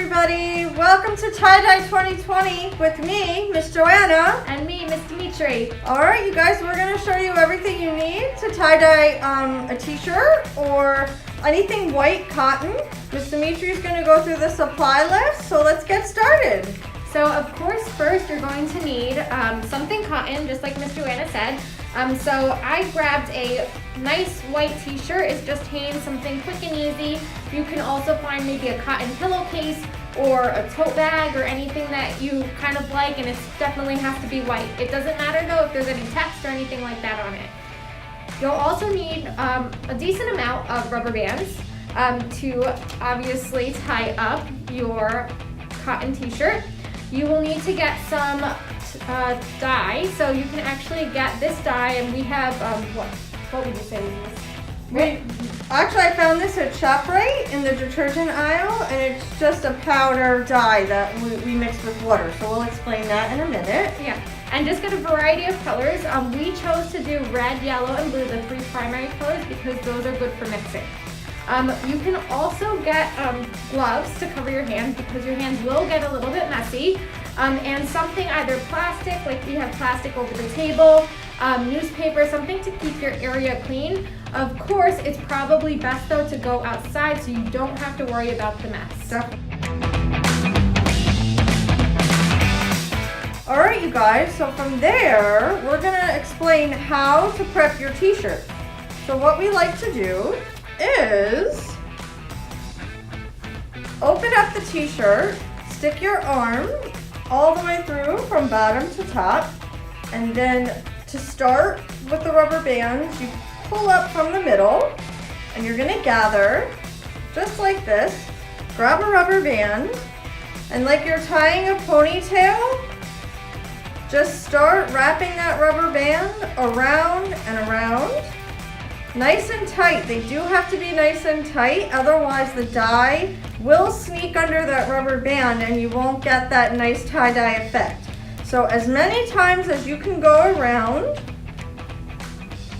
everybody. Welcome to Tie-Dye 2020 with me, Miss Joanna. And me, Miss Dimitri. Alright, you guys, we're going to show you everything you need to tie-dye a t-shirt or anything white cotton. Miss Dimitri is going to go through the supply list, so let's get started. So of course, first you're going to need something cotton, just like Miss Joanna said. So I grabbed a nice white t-shirt. It's just Hanes, something quick and easy. You can also find maybe a cotton pillowcase or a tote bag or anything that you kind of like, and it definitely has to be white. It doesn't matter though if there's any text or anything like that on it. You'll also need a decent amount of rubber bands to obviously tie up your cotton t-shirt. You will need to get some dye, so you can actually get this dye, and we have what would you say is Actually, I found this at ShopRite in the detergent aisle, and it's just a powder dye that we mixed with water. So we'll explain that in a minute. Yeah, and just get a variety of colors. We chose to do red, yellow, and blue, the three primary colors, because those are good for mixing. You can also get gloves to cover your hands, because your hands will get a little bit messy, and something either plastic, like we have plastic over the table, newspaper, something to keep your area clean. Of course, it's probably best though to go outside so you don't have to worry about the mess. Alright, you guys, so from there, we're going to explain how to prep your t-shirt. So what we like to do is open up the t-shirt, stick your arm all the way through from bottom to top, and then to start with the rubber bands, you pull up from the middle, and you're going to gather just like this. Grab a rubber band, and like you're tying a ponytail, just start wrapping that rubber band around and around. Nice and tight. They do have to be nice and tight, otherwise the dye will sneak under that rubber band and you won't get that nice tie-dye effect. So as many times as you can go around.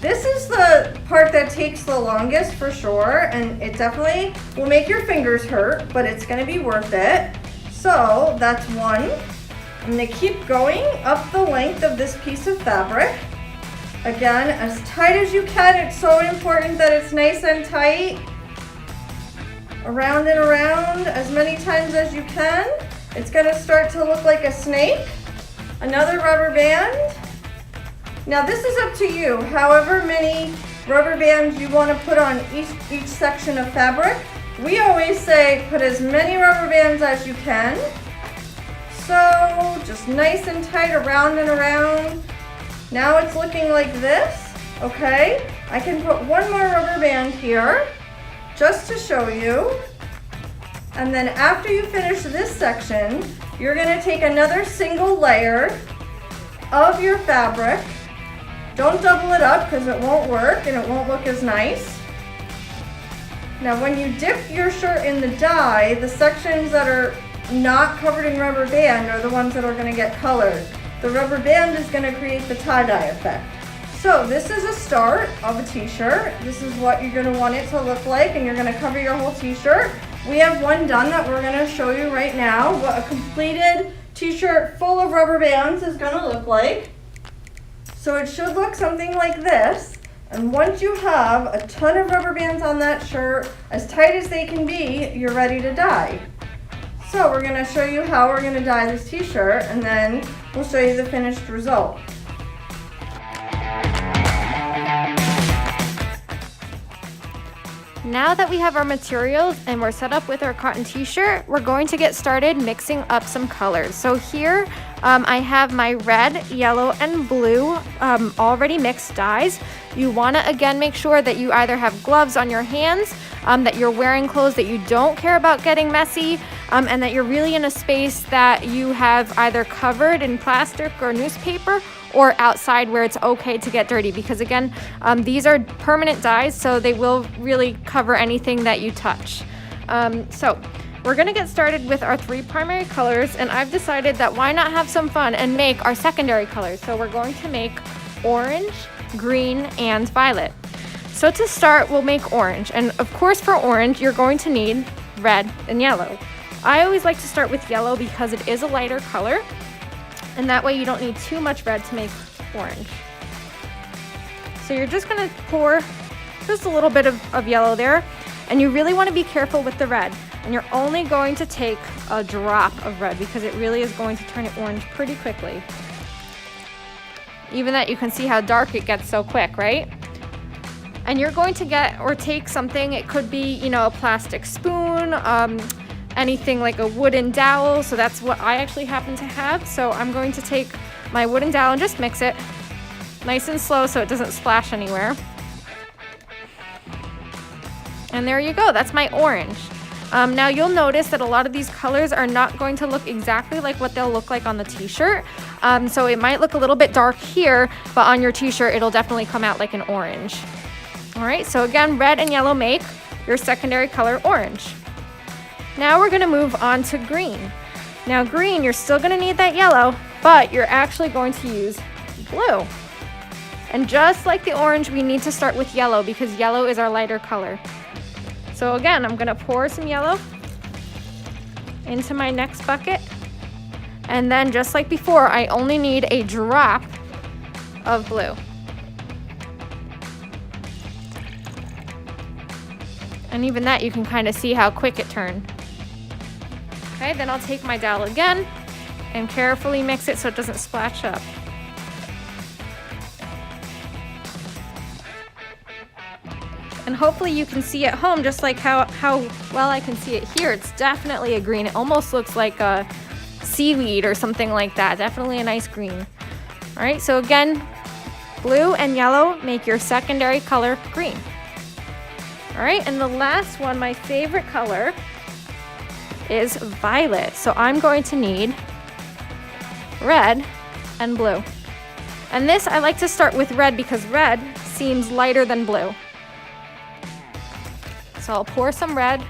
This is the part that takes the longest for sure, and it definitely will make your fingers hurt, but it's going to be worth it. So that's one. I'm going to keep going up the length of this piece of fabric. Again, as tight as you can. It's so important that it's nice and tight. Around and around as many times as you can. It's going to start to look like a snake. Another rubber band. Now this is up to you. However many rubber bands you want to put on each section of fabric. We always say put as many rubber bands as you can. So just nice and tight around and around. Now it's looking like this, okay? I can put one more rubber band here just to show you. And then after you finish this section, you're gonna take another single layer of your fabric. Don't double it up because it won't work and it won't look as nice. Now when you dip your shirt in the dye, the sections that are not covered in rubber band are the ones that are gonna get colored. The rubber band is going to create the tie-dye effect. So this is a start of a t-shirt. This is what you're going to want it to look like, and you're going to cover your whole t-shirt. We have one done that we're going to show you right now, what a completed t-shirt full of rubber bands is going to look like. So it should look something like this. And once you have a ton of rubber bands on that shirt, as tight as they can be, you're ready to dye. So we're going to show you how we're going to dye this t-shirt, and then we'll show you the finished result. Now that we have our materials and we're set up with our cotton t-shirt, we're going to get started mixing up some colors. So here I have my red, yellow, and blue already mixed dyes. You want to again make sure that you either have gloves on your hands, that you're wearing clothes that you don't care about getting messy, and that you're really in a space that you have either covered in plastic or newspaper, or outside where it's okay to get dirty, because again, these are permanent dyes, so they will really cover anything that you touch. So we're gonna get started with our three primary colors, and I've decided that why not have some fun and make our secondary colors. So we're going to make orange, green, and violet. So to start, we'll make orange, and of course for orange, you're going to need red and yellow. I always like to start with yellow because it is a lighter color, and that way you don't need too much red to make orange. So you're just gonna pour just a little bit of yellow there, and you really wanna be careful with the red. And you're only going to take a drop of red because it really is going to turn it orange pretty quickly. Even that, you can see how dark it gets so quick, right? And you're going to get or take something, it could be, you know, a plastic spoon, anything like a wooden dowel. So that's what I actually happen to have. So I'm going to take my wooden dowel and just mix it nice and slow so it doesn't splash anywhere. And there you go, that's my orange. Now you'll notice that a lot of these colors are not going to look exactly like what they'll look like on the t-shirt. So it might look a little bit dark here, but on your t-shirt it'll definitely come out like an orange. All right, so again, red and yellow make your secondary color orange. Now we're gonna move on to green. Now green, you're still gonna need that yellow, but you're actually going to use blue. And just like the orange, we need to start with yellow because yellow is our lighter color. So again, I'm gonna pour some yellow into my next bucket. And then just like before, I only need a drop of blue. And even that, you can kind of see how quick it turned. Okay, then I'll take my dowel again and carefully mix it so it doesn't splash up. And hopefully you can see at home just like how well I can see it here. It's definitely a green. It almost looks like a seaweed or something like that. Definitely a nice green. All right, so again, blue and yellow make your secondary color green. All right, and the last one, my favorite color, is violet. So I'm going to need red and blue. And this, I like to start with red because red seems lighter than blue. So I'll pour some red.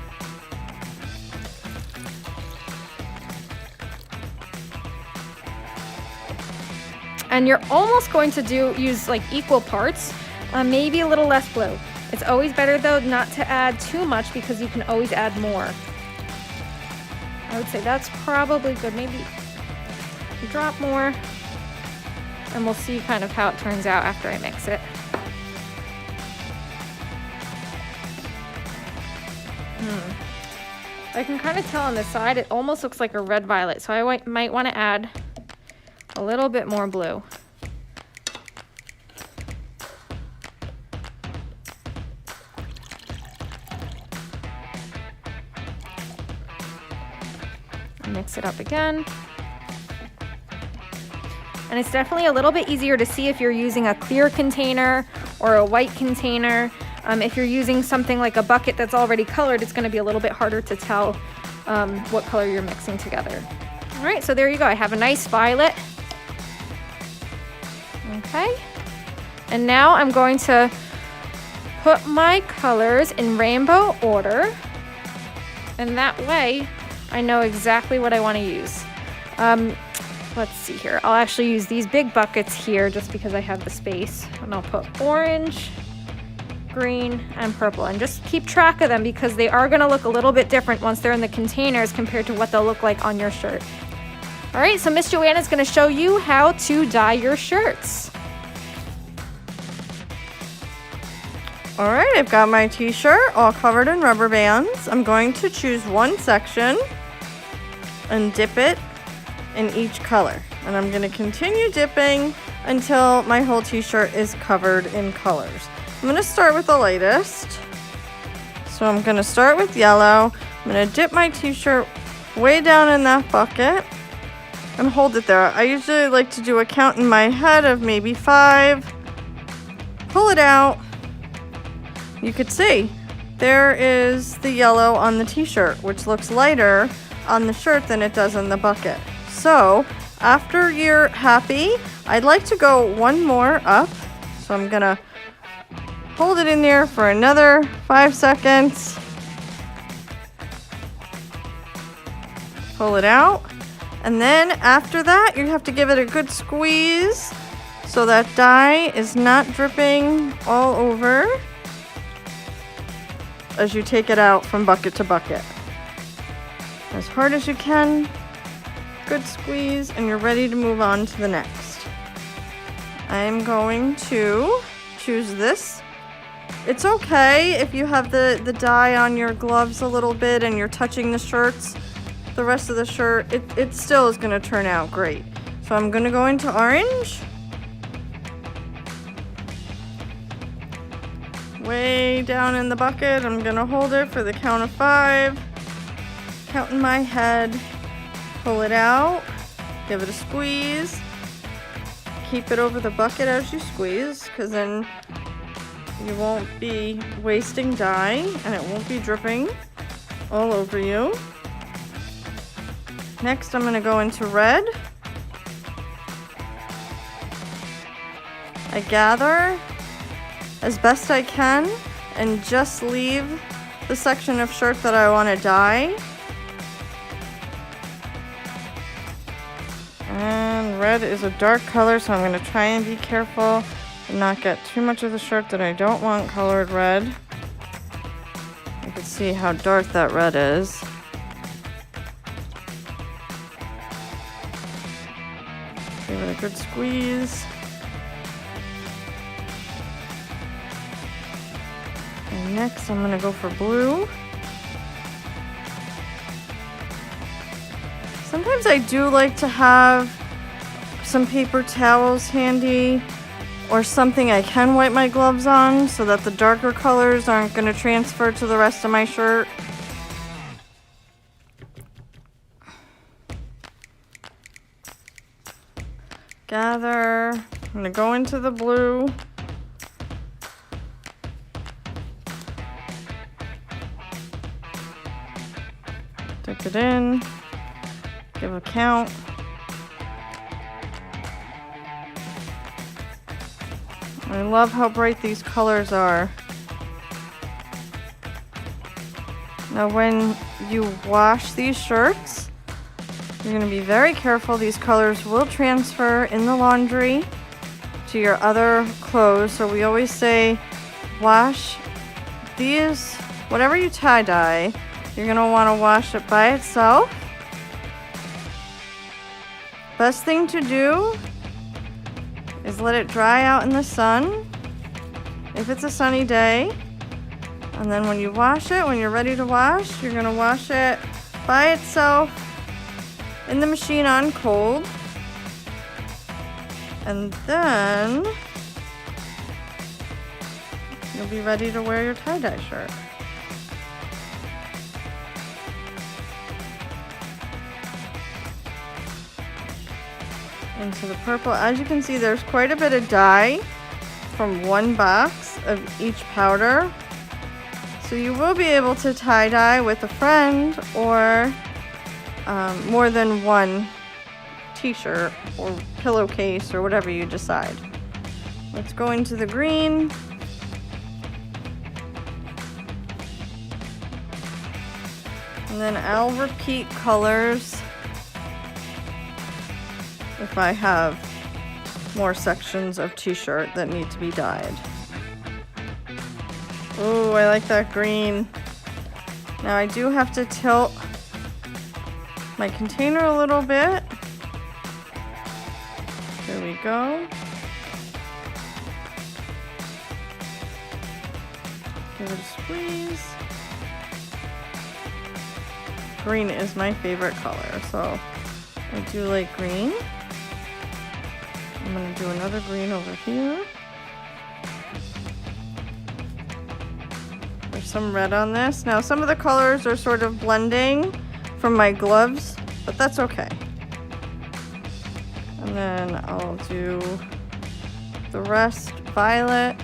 And you're almost going to use like equal parts, maybe a little less blue. It's always better though not to add too much because you can always add more. I would say that's probably good. Maybe drop more, and we'll see kind of how it turns out after I mix it. I can kind of tell on the side, it almost looks like a red violet, so I might want to add a little bit more blue. Mix it up again. And it's definitely a little bit easier to see if you're using a clear container or a white container. If you're using something like a bucket that's already colored, it's going to be a little bit harder to tell what color you're mixing together. All right, so there you go. I have a nice violet. Okay. And now I'm going to put my colors in rainbow order. And that way, I know exactly what I want to use. Let's see here. I'll actually use these big buckets here just because I have the space. And I'll put orange, green, and purple. And just keep track of them because they are going to look a little bit different once they're in the containers compared to what they'll look like on your shirt. All right, so Miss Joanna is going to show you how to dye your shirts. All right, I've got my t-shirt all covered in rubber bands. I'm going to choose one section and dip it in each color. And I'm going to continue dipping until my whole t-shirt is covered in colors. I'm going to start with the lightest. So I'm going to start with yellow. I'm going to dip my t-shirt way down in that bucket and hold it there. I usually like to do a count in my head of maybe 5. Pull it out. You could see there is the yellow on the t-shirt, which looks lighter on the shirt than it does in the bucket. So after you're happy, I'd like to go one more up. So I'm gonna hold it in there for another 5 seconds. Pull it out. And then after that, you have to give it a good squeeze so that dye is not dripping all over as you take it out from bucket to bucket. as hard as you can. Good squeeze, and you're ready to move on to the next. I'm going to choose this. It's okay if you have the dye on your gloves a little bit and you're touching the shirts. The rest of the shirt, it still is gonna turn out great. So I'm gonna go into orange. Way down in the bucket, I'm gonna hold it for the count of 5. Count in my head, pull it out, give it a squeeze. Keep it over the bucket as you squeeze, because then you won't be wasting dye and it won't be dripping all over you. Next, I'm gonna go into red. I gather as best I can and just leave the section of shirt that I want to dye. And red is a dark color, so I'm going to try and be careful and not get too much of the shirt that I don't want colored red. You can see how dark that red is. Give it a good squeeze. And next I'm gonna go for blue. Sometimes I do like to have some paper towels handy or something I can wipe my gloves on so that the darker colors aren't gonna transfer to the rest of my shirt. Gather. I'm gonna go into the blue. Dip it in. Give a count. I love how bright these colors are. Now when you wash these shirts, you're going to be very careful. These colors will transfer in the laundry to your other clothes. So we always say wash these, whatever you tie-dye, you're going to want to wash it by itself. Best thing to do is let it dry out in the sun if it's a sunny day. And then when you wash it, when you're ready to wash, you're going to wash it by itself in the machine on cold. And then you'll be ready to wear your tie-dye shirt. Into the purple. As you can see, there's quite a bit of dye from one box of each powder. So you will be able to tie-dye with a friend or more than one t-shirt or pillowcase or whatever you decide. Let's go into the green. And then I'll repeat colors if I have more sections of t-shirt that need to be dyed. Oh, I like that green. Now I do have to tilt my container a little bit. There we go. Give it a squeeze. Green is my favorite color, so I do like green. I'm going to do another green over here. There's some red on this. Now some of the colors are sort of blending from my gloves, but that's okay. And then I'll do the rest violet.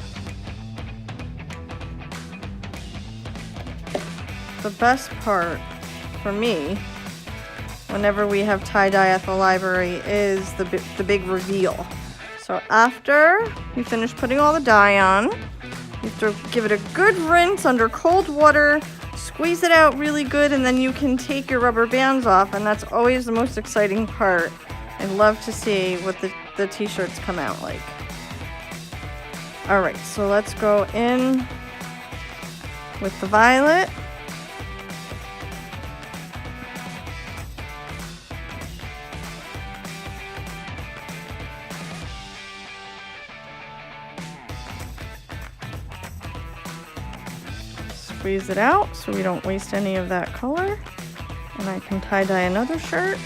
The best part for me whenever we have tie-dye at the library is the big reveal. So after you finish putting all the dye on, you have to give it a good rinse under cold water, squeeze it out really good, and then you can take your rubber bands off, and that's always the most exciting part. I love to see what the t-shirts come out like. Alright, so let's go in with the violet. squeeze it out so we don't waste any of that color. And I can tie-dye another shirt,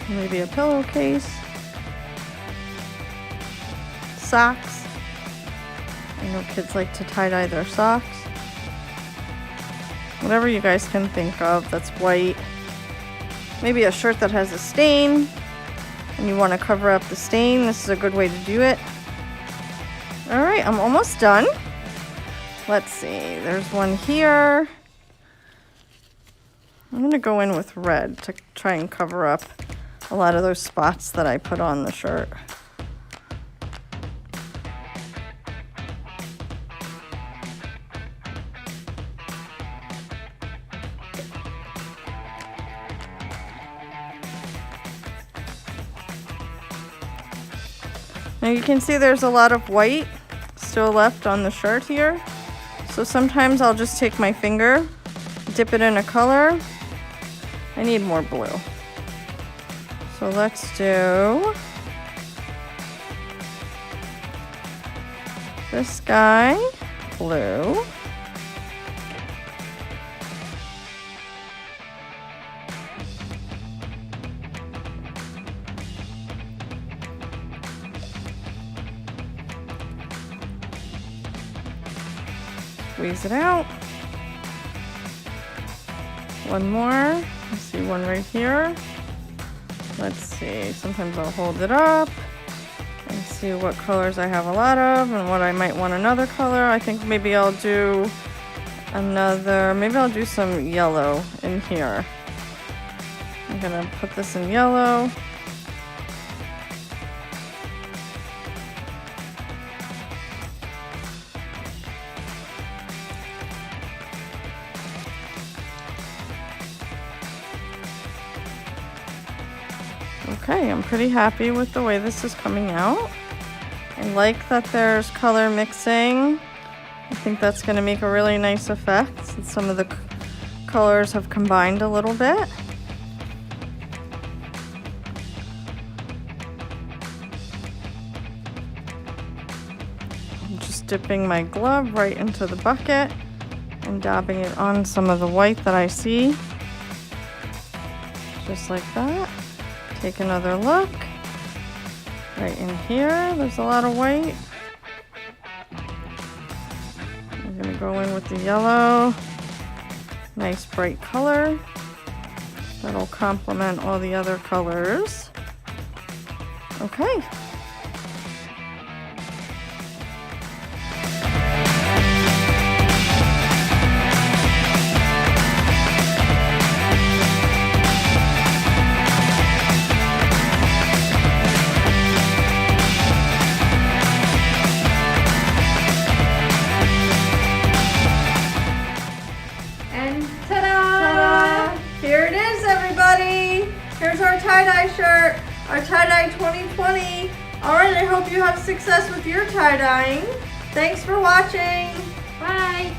maybe a pillowcase, socks. I know kids like to tie-dye their socks. Whatever you guys can think of that's white. Maybe a shirt that has a stain and you want to cover up the stain. This is a good way to do it. Alright, I'm almost done. Let's see, there's one here. I'm going to go in with red to try and cover up a lot of those spots that I put on the shirt. Now you can see there's a lot of white still left on the shirt here. So sometimes I'll just take my finger, dip it in a color. I need more blue. So let's do this guy, blue. Squeeze it out. One more. I see one right here. Let's see. Sometimes I'll hold it up and see what colors I have a lot of and what I might want another color. I think maybe I'll do maybe I'll do some yellow in here. I'm gonna put this in yellow. Okay, I'm pretty happy with the way this is coming out. I like that there's color mixing. I think that's going to make a really nice effect since some of the colors have combined a little bit. I'm just dipping my glove right into the bucket and dabbing it on some of the white that I see. Just like that. Take another look. Right in here, there's a lot of white. I'm gonna go in with the yellow. Nice bright color. That'll complement all the other colors. Okay. Here's our tie-dye shirt, our tie-dye 2020. All right, I hope you have success with your tie-dyeing. Thanks for watching. Bye.